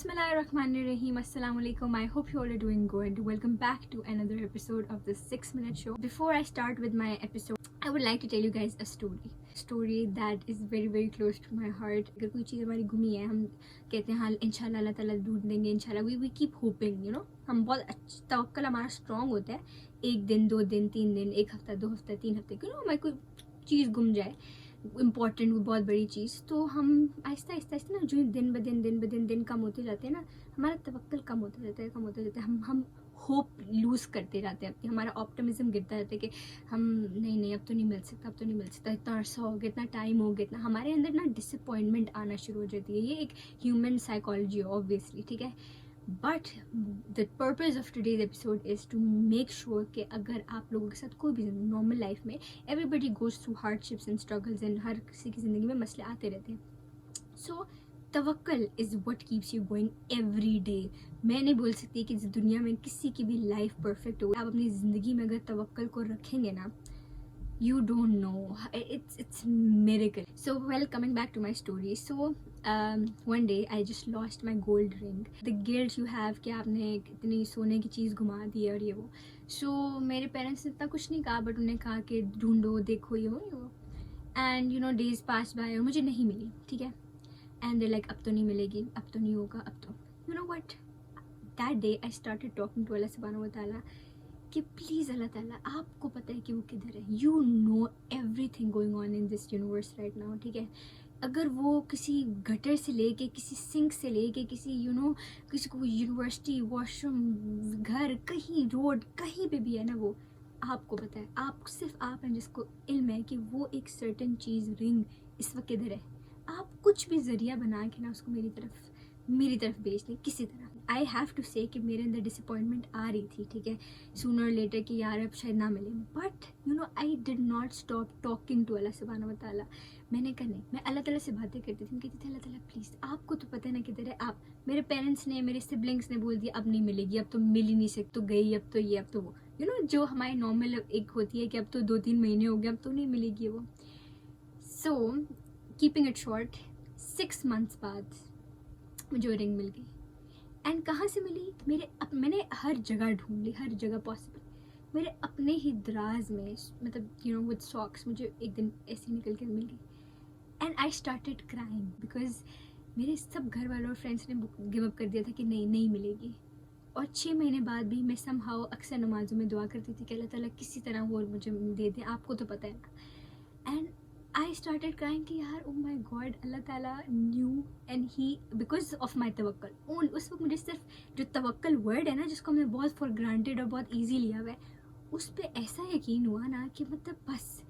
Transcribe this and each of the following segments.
Bismillahirrahmanirrahim. Assalamu alaikum. I hope you all are doing good. Welcome back to another episode of the 6-minute show. Before I start with my episode, I would like to tell you guys a story that is very very close to my heart. अगर कोई चीज़ हमारी गुमी है, हम कहते हैं हाँ इंशाल्लाह अल्लाह ताला ढूंढ देंगे, इंशाल्लाह we keep hoping, you know. हम बहुत तवक्कल हमारा स्ट्रॉन्ग होता है. 1 दिन 2 दिन 3 दिन 1 हफ्ता 2 हफ्ता 3 हफ्ते, you know, हमारी कोई चीज़ गुम जाए इम्पॉर्टेंट, बहुत बड़ी चीज़, तो हम आहिस्ता आहिस्ता ना जो दिन ब दिन कम होते जाते हैं ना, हमारा तवक्कल कम होता जाता है, हम होप लूज़ करते जाते हैं, हमारा ऑप्टिमिज्म गिरता जाता है कि हम नहीं अब तो नहीं मिल सकता, इतना अरसा हो गया, इतना टाइम हो गया, इतना हमारे अंदर ना डिसअपॉइंटमेंट आना शुरू हो जाती है. ये एक ह्यूमन साइकोलॉजी है ऑब्वियसली, ठीक है. But the purpose of today's episode is to make sure कि अगर आप लोगों के साथ कोई भी नॉर्मल लाइफ में everybody goes through hardships and struggles and हर किसी की ज़िंदगी में मसले आते रहते हैं. सो तवक्कल is what keeps you going every day. मैं नहीं बोल सकती कि दुनिया में किसी की भी लाइफ परफेक्ट हो. आप अपनी ज़िंदगी में अगर तवक्कल को रखेंगे ना, you don't know, it's miracle. So well, coming back to my story. So one day I just lost my gold ring. The guilt you have कि आपने इतनी सोने की चीज़ घुमा दी है और ये वो. So मेरे पेरेंट्स ने इतना कुछ नहीं कहा, बट उन्होंने कहा कि ढूंढो देखो ये वो. And you know days passed by और मुझे नहीं मिली, ठीक है. And they're like अब तो नहीं मिलेगी, अब तो नहीं होगा, अब तो. You know what? That day I started talking to Allah subhanahu wa ta'ala कि प्लीज़ अल्लाह ताला, आपको पता है कि वो किधर है. You know everything going on in this universe right now, ठीक है. अगर वो किसी गटर से लेके, किसी सिंक से लेके, किसी यू नो किसी को यूनिवर्सिटी, वॉशरूम, घर, कहीं रोड, कहीं पे भी है ना, वो आपको पता है. आप सिर्फ आप हैं जिसको इल्म है कि वो एक सर्टन चीज़, रिंग इस वक्त किधर है. आप कुछ भी ज़रिया बना के ना उसको मेरी तरफ भेज दें किसी तरह. आई हैव टू से कि मेरे अंदर डिसअपॉइंटमेंट आ रही थी, ठीक है, सूनर लेटर कि यार अब शायद ना मिले. But you know I did not stop talking to अल्लाह सुब्हानहू व तआला. मैंने कहा नहीं, मैं अल्लाह ताला से बातें करती थी, कहती थी अल्लाह ताला प्लीज़, आपको तो पता है ना किधर है. आप, मेरे पेरेंट्स ने, मेरे सिबलिंग्स ने बोल दिया अब नहीं मिलेगी, अब तो मिल ही नहीं सकती, तो गई, अब तो ये, अब तो वो, यू नो जो हमारी नॉर्मल एक होती है कि अब तो 2-3 महीने हो गए, अब तो नहीं मिलेगी वो. So keeping it short, 6 months बाद मुझे रिंग मिल गई. एंड कहाँ से मिली? मैंने हर जगह ढूंढ ली, हर जगह पॉसिबल. मेरे अपने ही दराज में, मतलब यू नो विद सॉक्स, मुझे एक दिन ऐसे निकल के मिल गई. And I started crying because मेरे सब घर वालों और फ्रेंड्स ने गिव अप कर दिया था कि नहीं मिलेगी. और 6 महीने बाद भी मैं समहाउ अक्सर नमाज़ों में दुआ करती थी कि अल्लाह ताला किसी तरह वो मुझे दे दे, आपको तो पता है ना. एंड I started crying कि यार oh my God, अल्लाह ताला knew and he, because of my तवक्कल. उस वक्त मुझे सिर्फ जो तवक्कल वर्ड है ना, जिसको हमने बहुत फॉर ग्रांटेड और बहुत ईजी लिया हुआ है, उस पर ऐसा यकीन हुआ ना कि मतलब बस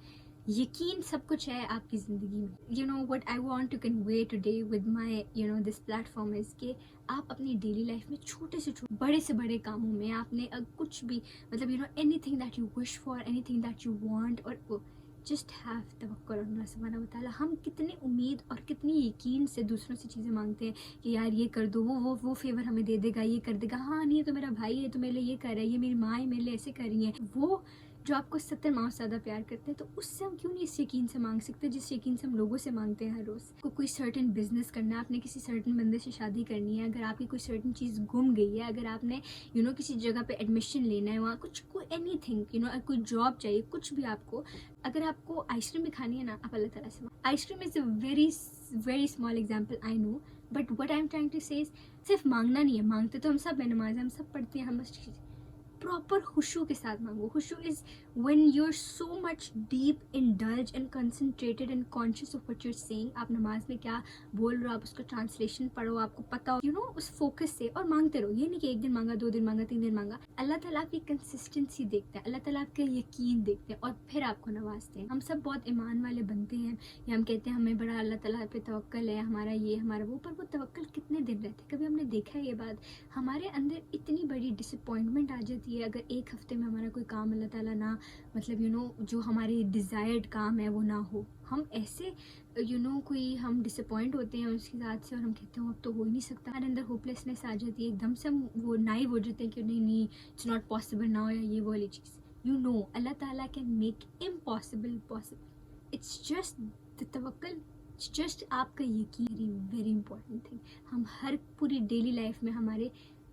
यकीन सब कुछ है आपकी ज़िंदगी में. You know what I want to convey today with my you know this platform is कि आप अपनी डेली लाइफ में छोटे से छोटे, बड़े से बड़े कामों में आपने कुछ भी, मतलब you know anything that you wish for, anything that you want, और जस्ट हैव तवक्कुल ऑन अल्लाह सुब्हानहू व तआला. हम कितनी उम्मीद और कितनी यकीन से दूसरों से चीज़ें मांगते हैं कि यार ये कर दो, वो फेवर हमें दे देगा, ये कर देगा. हाँ नहीं, ये तो मेरा भाई है, तो मेरे लिए ये कर रहा है, ये मेरी माँ है, मेरे लिए ऐसे कर रही है. वो जो आपको 70 माँ से ज़्यादा प्यार करते हैं, तो उससे हम क्यों नहीं इस यकीन से मांग सकते जिस यकीन से हम लोगों से मांगते हैं हर रोज़. कोई सर्टन बिजनेस करना है, आपने किसी सर्टन बंदे से शादी करनी है, अगर आपकी कोई सर्टन चीज़ गुम गई है, अगर आपने यू नो किसी जगह पे एडमिशन लेना है, वहाँ कुछ कोई एनीथिंग, यू नो कोई जॉब चाहिए, कुछ भी आपको, अगर आपको आइसक्रीम भी खानी है ना, आप अल्लाह ताला से. Ice cream is a very small example, I know, but what I am trying to say सिर्फ मांगना नहीं है. मांगते तो हम सब है, नमाज हम सब पढ़ते हैं, हम बस प्रॉपर खुशू के साथ मांगो. खुशू is when you are so much deep indulge and concentrated and conscious of what you are saying. आप नमाज में क्या बोल रहे हो, आप उसका ट्रांसलेशन पढ़ो, आपको पता हो, यू नो उस फोकस से, और मांगते रहो. ये नहीं कि 1 दिन मांगा, 2 दिन मांगा, 3 दिन मांगा. अल्लाह ताला आपकी कंसिस्टेंसी देखते हैं, अल्लाह ताला आपका यकीन देखते हैं, और फिर आपको नवाजते हैं. हम सब बहुत ईमान वाले बनते हैं, या हम कहते हैं हमें बड़ा अल्लाह ताला पे तवक्कल है, हमारा ये हमारा वो, पर वो तवक्कल कितने दिन रहते. कभी हमने देखा है ये बात? हमारे अंदर इतनी बड़ी डिसअपॉइंटमेंट आ जाती है अगर 1 हफ्ते में हमारा कोई काम अल्लाह ताला ना, मतलब यू नो जो हमारे डिज़ायर्ड काम है वो ना हो. हम ऐसे यू नो कोई हम डिसअपॉइंट होते हैं उसके साथ से, और हम कहते हैं अब तो हो ही नहीं सकता. हमारे अंदर होपलेसनेस आ जाती है, एकदम से हम वो नाइव हो जाते हैं कि नहीं इट्स नॉट पॉसिबल ना, या ये वाली चीज़. यू नो अल्लाह ताला can make impossible possible. It's just the तवक्कल just آپ کا یقین ویری امپورٹنٹ تھنگ. ہم ہر پوری ڈیلی لائف میں ہمارے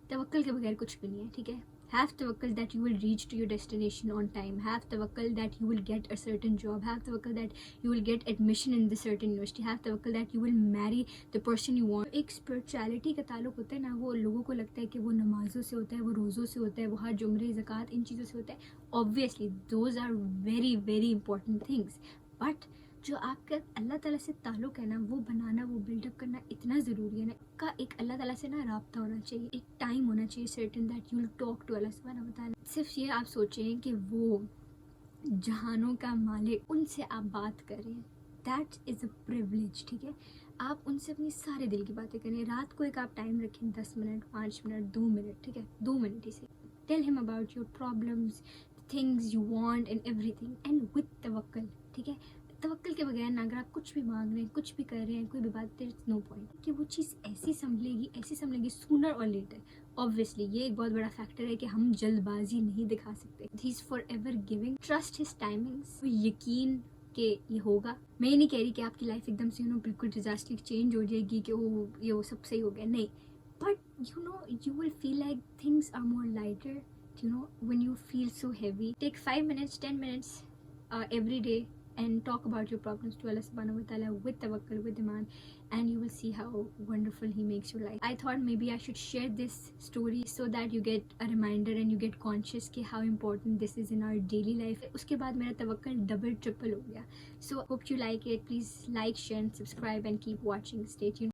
توکل کے بغیر کچھ بھی نہیں ہے, ٹھیک ہے. Have tawakkal that you will reach to your destination on time. Have tawakkal that you will get a certain job. Have tawakkal that you will get admission in the certain university. Have tawakkal that you will marry the person you want. ایک spirituality کا تعلق ہوتا ہے نا, وہ لوگوں کو لگتا ہے کہ وہ نمازوں سے ہوتا ہے, وہ روزوں سے ہوتا ہے, وہ حج عمرے زکوٰۃ ان چیزوں سے ہوتا ہے. Obviously those are very very important things, but جو آپ کا اللہ تعالیٰ سے تعلق ہے نا, وہ بنانا, وہ بلڈ اپ کرنا اتنا ضروری ہے نا. کا ایک اللہ تعالیٰ سے نا رابطہ ہونا چاہیے, ایک ٹائم ہونا چاہیے certain that you will talk to اللہ سبحانہ و تعالیٰ. صرف یہ آپ سوچیں کہ وہ جہانوں کا مالک, ان سے آپ بات کریں, دیٹ از اے پریولیج, ٹھیک ہے. آپ ان سے اپنی سارے دل کی باتیں کریں. رات کو ایک آپ ٹائم رکھیں, 10 منٹ, 5 منٹ, 2 منٹ, ٹھیک ہے, 2 منٹ ہی سے. ٹیل ہم about your problems, things you want and every thing, and with توکل, ٹھیک ہے. توکل کے بغیر نا اگر آپ کچھ بھی مانگ رہے ہیں, کچھ بھی کر رہے ہیں, کوئی بھی بات, دیر از نو پوائنٹ کہ وہ چیز ایسی سنبھلے گی سونر اور لیٹر. اوبویسلی یہ ایک بہت بڑا فیکٹر ہے کہ ہم جلد بازی نہیں دکھا سکتے. He is forever giving, trust his timings, یقین کہ یہ ہوگا. میں یہ نہیں کہہ رہی کہ آپ کی لائف ایک دم سے بالکل ڈیزاسٹر چینج ہو جائے گی کہ وہ سب صحیح ہو گیا, نہیں. But you will feel like things are more lighter, when you feel so heavy. Take 5 minutes, 10 minutes every day and talk about your problems to Allah subhanahu wa ta'ala with tawakkul, with iman, and you will see how wonderful he makes your life. I thought maybe I should share this story so that you get a reminder and you get conscious कि how important this is in our daily life. उसके बाद मेरा tawakkul double triple हो गया. So hope you like it. Please like, share and subscribe and keep watching. Stay tuned.